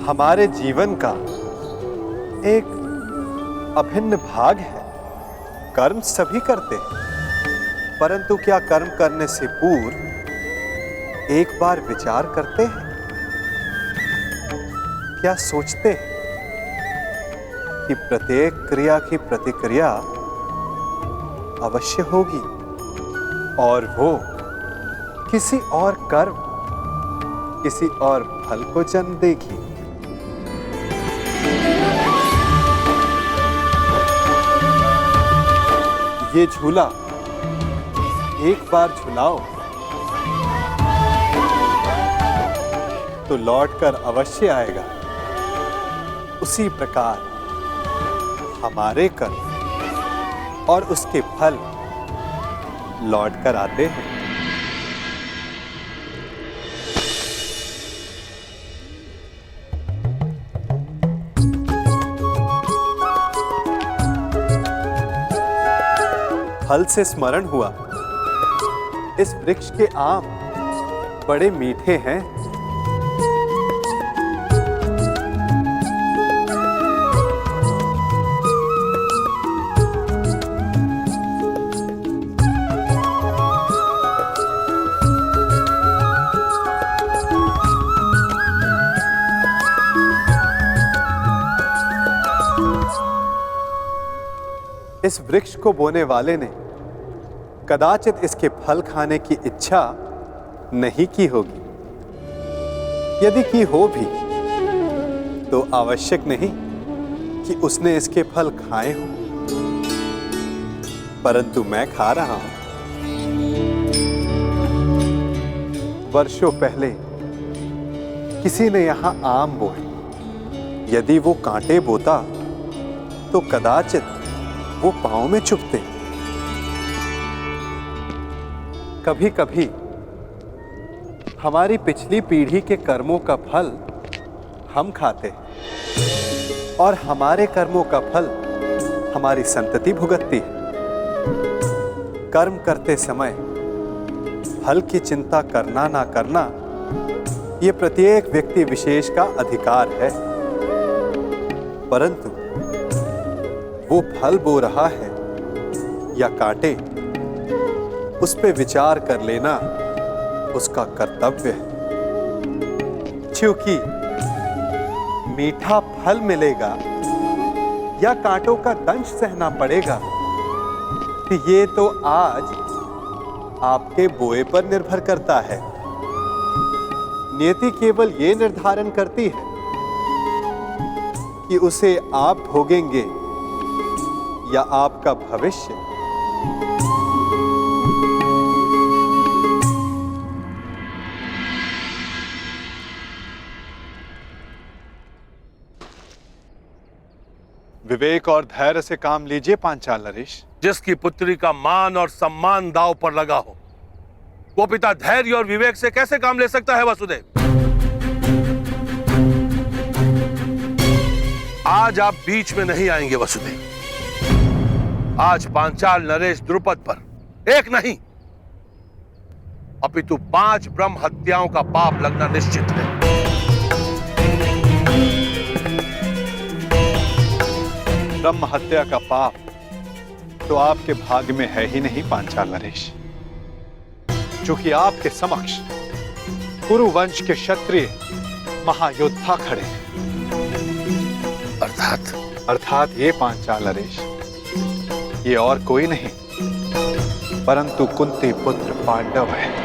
हमारे जीवन का एक अभिन्न भाग है। कर्म सभी करते हैं, परंतु क्या कर्म करने से पूर्व एक बार विचार करते हैं? क्या सोचते हैं कि प्रत्येक क्रिया की प्रतिक्रिया अवश्य होगी और वो किसी और कर्म, किसी और फल को जन्म देगी? ये झूला एक बार झुलाओ तो लौटकर अवश्य आएगा। उसी प्रकार हमारे कर्म और उसके फल लौटकर आते हैं। फल से स्मरण हुआ, इस वृक्ष के आम बड़े मीठे हैं। इस वृक्ष को बोने वाले ने कदाचित इसके फल खाने की इच्छा नहीं की होगी। यदि की हो भी तो आवश्यक नहीं कि उसने इसके फल खाए हों, परंतु मैं खा रहा हूं। वर्षों पहले किसी ने यहां आम बोए। यदि वो कांटे बोता तो कदाचित वो पांव में चुभते। कभी कभी हमारी पिछली पीढ़ी के कर्मों का फल हम खाते हैं और हमारे कर्मों का फल हमारी संतति भुगतती है। कर्म करते समय फल की चिंता करना ना करना, ये प्रत्येक व्यक्ति विशेष का अधिकार है, परंतु वो फल बो रहा है या कांटे, उस पे विचार कर लेना उसका कर्तव्य है। क्योंकि मीठा फल मिलेगा या कांटों का दंश सहना पड़ेगा, ये तो आज आपके बोए पर निर्भर करता है। नियति केवल ये निर्धारण करती है कि उसे आप भोगेंगे या आपका भविष्य। विवेक और धैर्य से काम लीजिए पांचाल नरेश। जिसकी पुत्री का मान और सम्मान दांव पर लगा हो, वो पिता धैर्य और विवेक से कैसे काम ले सकता है? वसुदेव, आज आप बीच में नहीं आएंगे। वसुदेव, आज पांचाल नरेश द्रुपद पर एक नहीं अपितु 5 ब्रह्म हत्याओं का पाप लगना निश्चित है। ब्रह्म हत्या का पाप तो आपके भाग्य में है ही नहीं पांचाल नरेश, क्योंकि आपके समक्ष कुरुवंश के क्षत्रिय महायोद्धा खड़े हैं। अर्थात ये पांचाल नरेश, ये और कोई नहीं परंतु कुंती पुत्र पांडव है।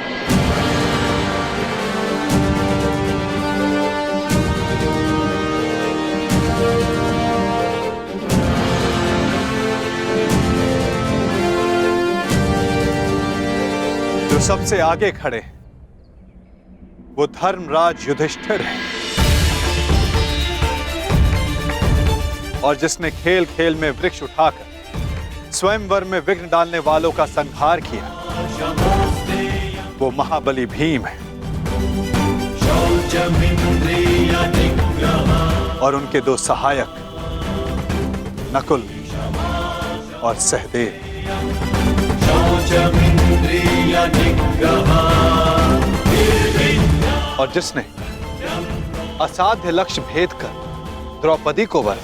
जो सबसे आगे खड़े हैं वो धर्मराज युधिष्ठिर है, और जिसने खेल खेल में वृक्ष उठाकर स्वयंवर में विघ्न डालने वालों का संहार किया वो महाबली भीम है। और उनके 2 सहायक नकुल और सहदेव। और जिसने असाध्य लक्ष्य भेद कर द्रौपदी को वर,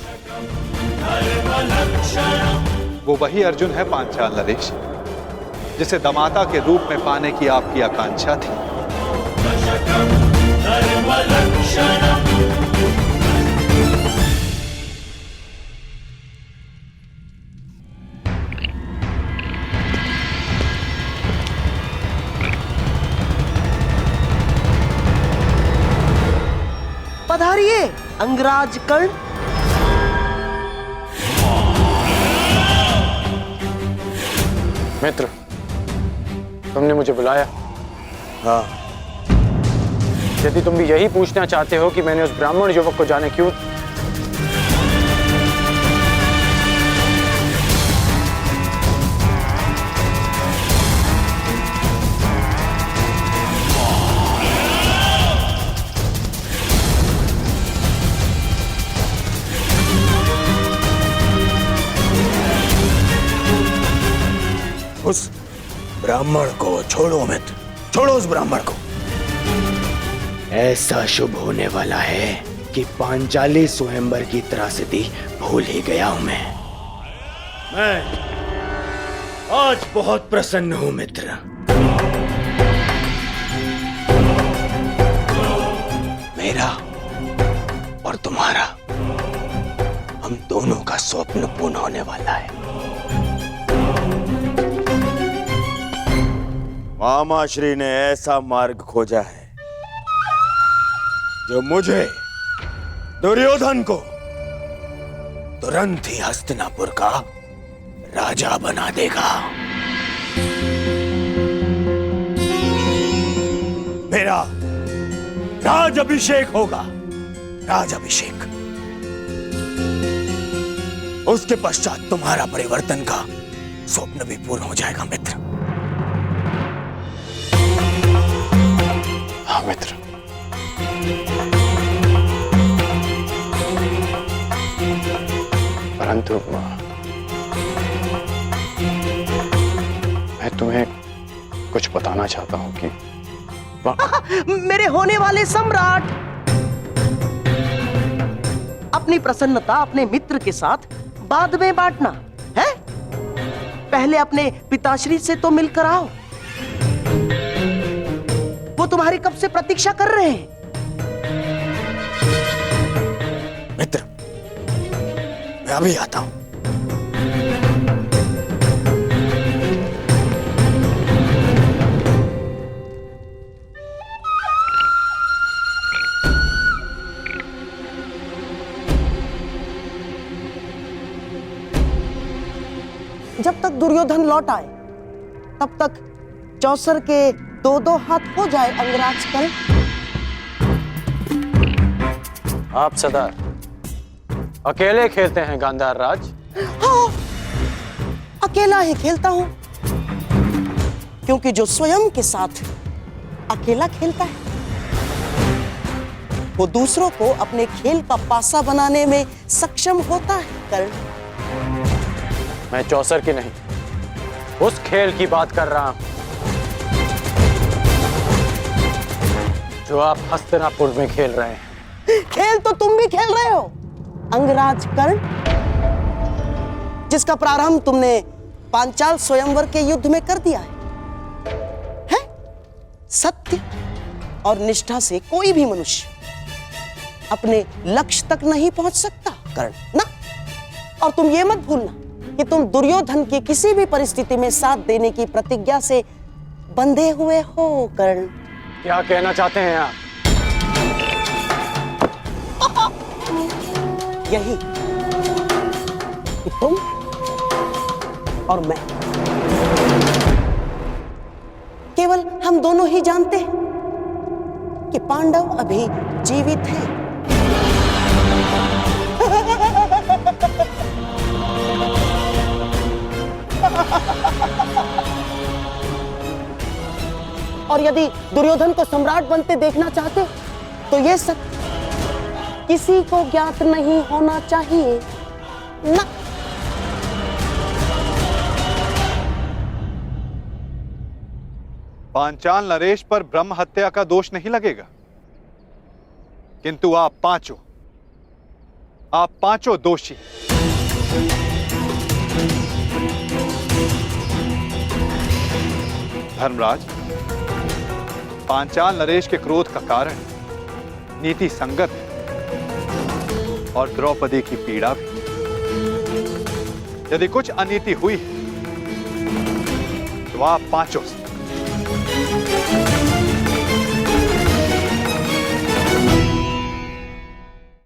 वो वही अर्जुन है पांचाल नरेश, जिसे दमाता के रूप में पाने की आपकी आकांक्षा थी। पधारिए अंगराज कर्ण। मित्र, तुमने मुझे बुलाया? हाँ। यदि तुम भी यही पूछना चाहते हो कि मैंने उस ब्राह्मण युवक को जाने क्यों, उस ब्राह्मण को छोड़ो मित्र, छोड़ो उस ब्राह्मण को। ऐसा शुभ होने वाला है कि पांचाली स्वयंवर की त्रासदी भूल ही गया हूं मैं आज बहुत प्रसन्न हूं मित्र। मेरा और तुम्हारा, हम दोनों का स्वप्न पूर्ण होने वाला है। मामाश्री ने ऐसा मार्ग खोजा है जो मुझे, दुर्योधन को, तुरंत ही हस्तिनापुर का राजा बना देगा। मेरा राज अभिषेक होगा, राज अभिषेक। उसके पश्चात तुम्हारा परिवर्तन का स्वप्न भी पूर्ण हो जाएगा मित्र। हाँ मित्र, परंतु मैं तुम्हें कुछ बताना चाहता हूं कि मेरे होने वाले सम्राट, अपनी प्रसन्नता अपने मित्र के साथ बाद में बांटना है। पहले अपने पिताश्री से तो मिलकर आओ, वो तुम्हारी कब से प्रतीक्षा कर रहे हैं। मित्र, मैं अभी आता हूं। जब तक दुर्योधन लौट आए तब तक चौसर के दो दो हाथ हो जाए अंगराज कर्ण। आप सदा अकेले खेलते हैं गांधार राज? हाँ, अकेला ही खेलता हूं, क्योंकि जो स्वयं के साथ अकेला खेलता है वो दूसरों को अपने खेल का पासा बनाने में सक्षम होता है कर्ण। मैं चौसर की नहीं, उस खेल की बात कर रहा हूं जो आप हस्तिनापुर में खेल रहे हैं। खेल तो तुम भी खेल रहे हो अंगराज कर्ण, जिसका प्रारंभ तुमने पांचाल स्वयंवर के युद्ध में कर दिया है? सत्य और निष्ठा से कोई भी मनुष्य अपने लक्ष्य तक नहीं पहुंच सकता कर्ण ना। और तुम ये मत भूलना कि तुम दुर्योधन की किसी भी परिस्थिति में साथ देने की प्रतिज्ञा से बंधे हुए हो कर्ण। क्या कहना चाहते हैं आप? यही कि तुम और मैं, केवल हम दोनों ही जानते हैं कि पांडव अभी जीवित हैं। और यदि दुर्योधन को सम्राट बनते देखना चाहते तो यह सत्य किसी को ज्ञात नहीं होना चाहिए ना। पांचाल नरेश पर ब्रह्म हत्या का दोष नहीं लगेगा? किंतु आप पांचों दोषी। धर्मराज, पांचाल नरेश के क्रोध का कारण नीति संगत है और द्रौपदी की पीड़ा भी। यदि कुछ अनीति हुई है तो आप पांचों से।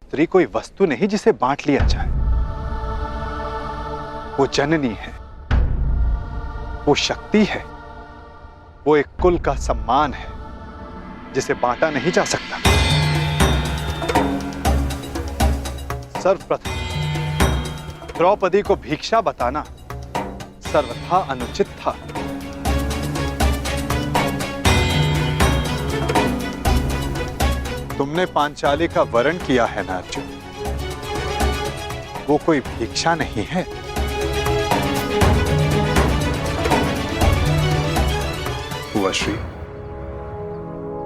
स्त्री कोई वस्तु नहीं जिसे बांट लिया जाए। वो जननी है, वो शक्ति है, वो एक कुल का सम्मान है जिसे बांटा नहीं जा सकता। सर्वप्रथम द्रौपदी को भिक्षा बताना सर्वथा अनुचित था। तुमने पांचाली का वरण किया है ना अर्जुन, वो कोई भिक्षा नहीं है। श्री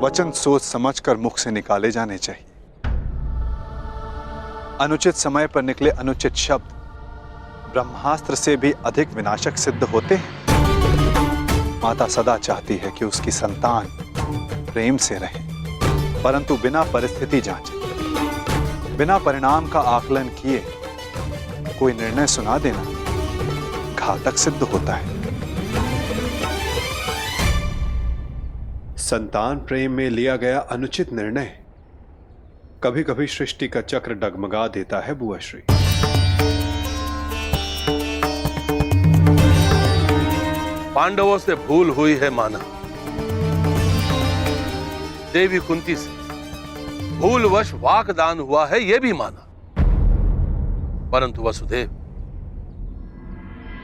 वचन सोच समझकर मुख से निकाले जाने चाहिए। अनुचित समय पर निकले अनुचित शब्द ब्रह्मास्त्र से भी अधिक विनाशक सिद्ध होते हैं। माता सदा चाहती है कि उसकी संतान प्रेम से रहे, परंतु बिना परिस्थिति जांचे, बिना परिणाम का आकलन किए कोई निर्णय सुना देना घातक सिद्ध होता है। संतान प्रेम में लिया गया अनुचित निर्णय कभी कभी सृष्टि का चक्र डगमगा देता है बुआश्री। पांडवों से भूल हुई है माना, देवी कुंती से भूलवश वाकदान हुआ है यह भी माना, परंतु वसुदेव,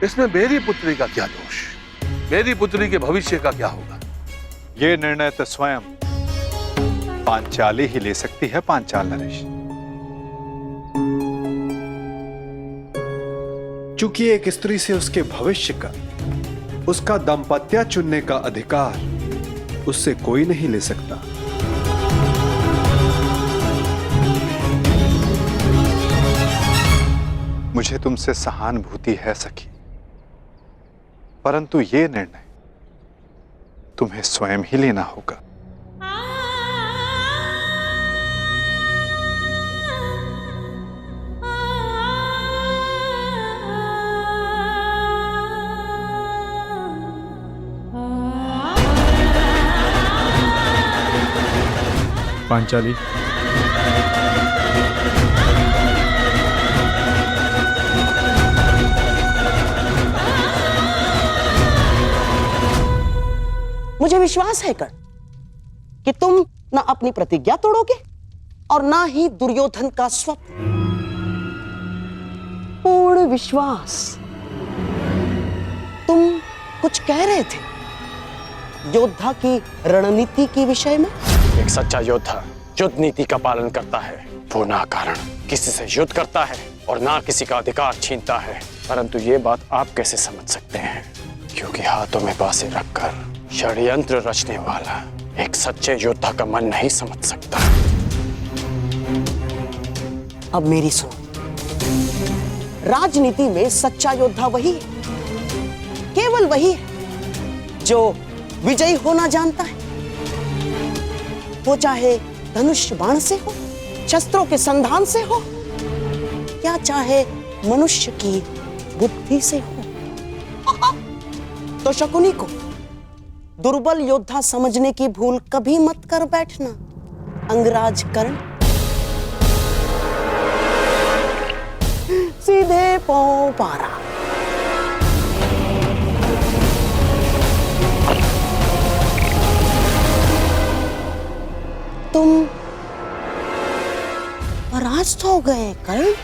इसमें मेरी पुत्री का क्या दोष? मेरी पुत्री के भविष्य का क्या होगा? ये निर्णय तो स्वयं पांचाली ही ले सकती है। पांचाल नरेश, चूंकि एक स्त्री से उसके भविष्य का, उसका दाम्पत्य चुनने का अधिकार उससे कोई नहीं ले सकता। मुझे तुमसे सहानुभूति है सखी, परंतु ये निर्णय तुम्हें स्वयं ही लेना होगा। पांचाली, मुझे विश्वास है कर्ण कि तुम ना अपनी प्रतिज्ञा तोड़ोगे और ना ही दुर्योधन का स्वप्न। पूर्ण विश्वास। तुम कुछ कह रहे थे योद्धा की रणनीति के विषय में। एक सच्चा योद्धा युद्ध नीति का पालन करता है। वो ना कारण किसी से युद्ध करता है और ना किसी का अधिकार छीनता है। परंतु ये बात आप कैसे समझ सकते हैं? क्योंकि हाथों में बांसे रखकर षड्यंत्र रचने वाला एक सच्चे योद्धा का मन नहीं समझ सकता। अब मेरी सुनो, राजनीति में सच्चा योद्धा वही है, केवल वही है जो विजयी होना जानता है। वो चाहे धनुष बाण से हो, शस्त्रों के संधान से हो, या चाहे मनुष्य की बुद्धि से हो। तो शकुनी को दुर्बल योद्धा समझने की भूल कभी मत कर बैठना अंगराज कर्ण। सीधे पांव पारा। तुम परास्त हो गए कर्ण।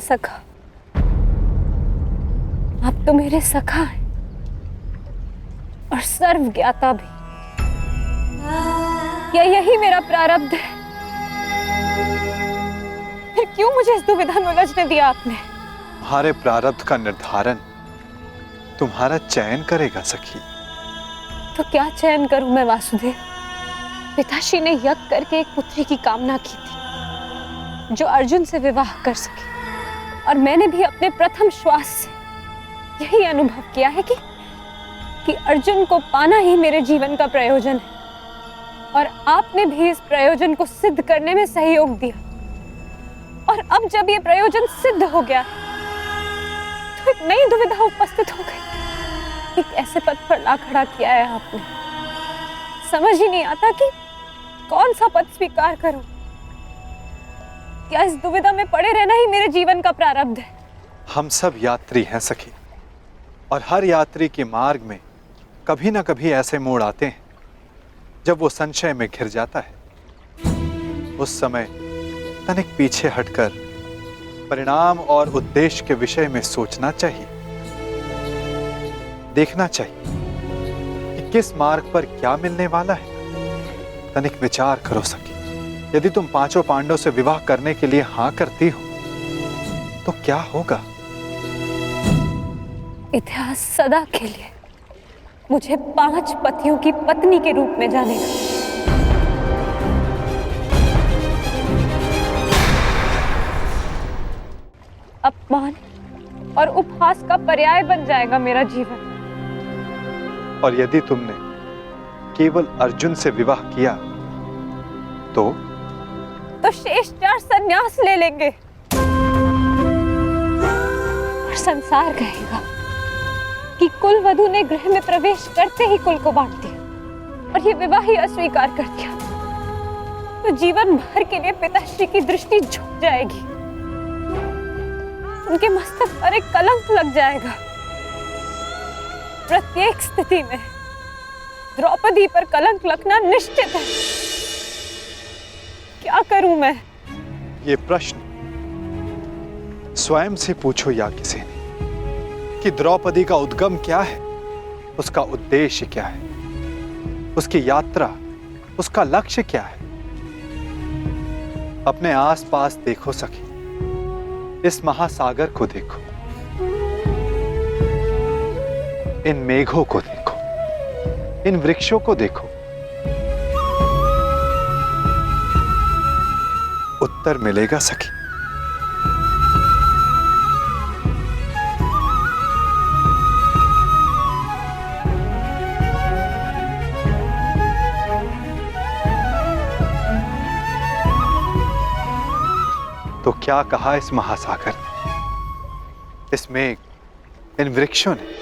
सखा, आप तो मेरे सखा हैं और सर्वज्ञाता भी। क्या यही मेरा प्रारब्ध है? फिर क्यों मुझे इस दुविधा में उलझने दिया आपने? तुम्हारे प्रारब्ध का निर्धारण तुम्हारा चयन करेगा सखी। तो क्या चयन करूं मैं वासुदेव? पिताश्री ने यज्ञ करके एक पुत्री की कामना की थी जो अर्जुन से विवाह कर सके, और मैंने भी अपने प्रथम श्वास से यही अनुभव किया है कि अर्जुन को पाना ही मेरे जीवन का प्रयोजन है, और आपने भी इस प्रयोजन को सिद्ध करने में सहयोग दिया। और अब जब ये प्रयोजन सिद्ध हो गया तो एक नई दुविधा उपस्थित हो गई कि कैसे पद पर ला खड़ा किया है आपने। समझ ही नहीं आता कि कौन सा पद स्वीकार करूं। क्या इस दुविधा में पड़े रहना ही मेरे जीवन का प्रारब्ध है? हम सब यात्री हैं सखी, और हर यात्री के मार्ग में कभी ना कभी ऐसे मोड़ आते हैं जब वो संशय में घिर जाता है। उस समय तनिक पीछे हटकर परिणाम और उद्देश्य के विषय में सोचना चाहिए, देखना चाहिए कि किस मार्ग पर क्या मिलने वाला है। तनिक विचार करो सखी, यदि तुम पांचों पांडवों से विवाह करने के लिए हां करती हो तो क्या होगा? इतिहास सदा के लिए मुझे 5 पतियों की पत्नी के रूप में जानेगा। अपमान और उपहास का पर्याय बन जाएगा मेरा जीवन। और यदि तुमने केवल अर्जुन से विवाह किया तो शेष 4 संन्यास ले लेंगे और संसार कहेगा कि कुल वधू ने गृह में प्रवेश करते ही कुल को बांट दिया और ये विवाह ही अस्वीकार कर दिया। तो जीवन भर के लिए पिताश्री की दृष्टि झुक जाएगी, उनके मस्तक पर एक कलंक लग जाएगा। प्रत्येक स्थिति में द्रौपदी पर कलंक लगना निश्चित है। क्या करूं मैं? ये प्रश्न स्वयं से पूछो या किसी ने कि द्रौपदी का उद्गम क्या है, उसका उद्देश्य क्या है, उसकी यात्रा, उसका लक्ष्य क्या है। अपने आसपास देखो सखी, इस महासागर को देखो, इन मेघों को देखो, इन वृक्षों को देखो। उत्तर मिलेगा सखी। तो क्या कहा इस महासागर ने, इस मेघ, इन वृक्षों ने?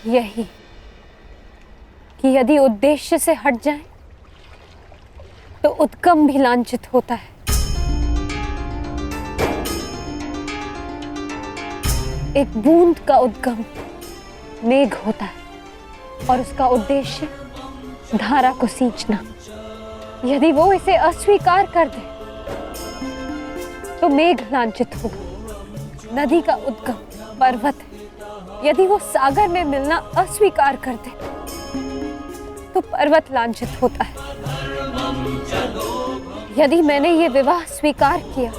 यही कि यदि उद्देश्य से हट जाए तो उद्गम भी लांछित होता है। एक बूंद का उद्गम मेघ होता है और उसका उद्देश्य धारा को सींचना। यदि वो इसे अस्वीकार कर दे तो मेघ लांछित होगा। नदी का उद्गम पर्वत है, यदि वो सागर में मिलना अस्वीकार कर दे तो पर्वत लांछित होता है। यदि मैंने ये विवाह स्वीकार किया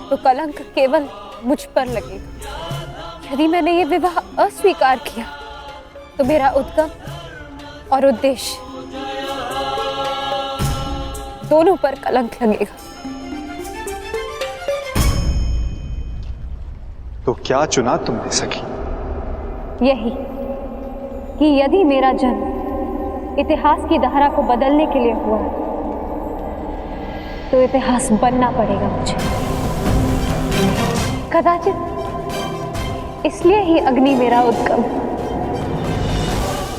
तो कलंक केवल मुझ पर लगेगा। यदि मैंने ये विवाह अस्वीकार किया तो मेरा उद्गम और उद्देश्य दोनों पर कलंक लगेगा। तो क्या चुना तुमने सखी? यही कि यदि मेरा जन्म इतिहास की धारा को बदलने के लिए हुआ तो इतिहास बनना पड़ेगा मुझे। कदाचित इसलिए ही अग्नि मेरा उद्गम,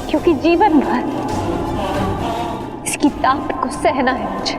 क्योंकि जीवन भर इसकी ताप को सहना है मुझे।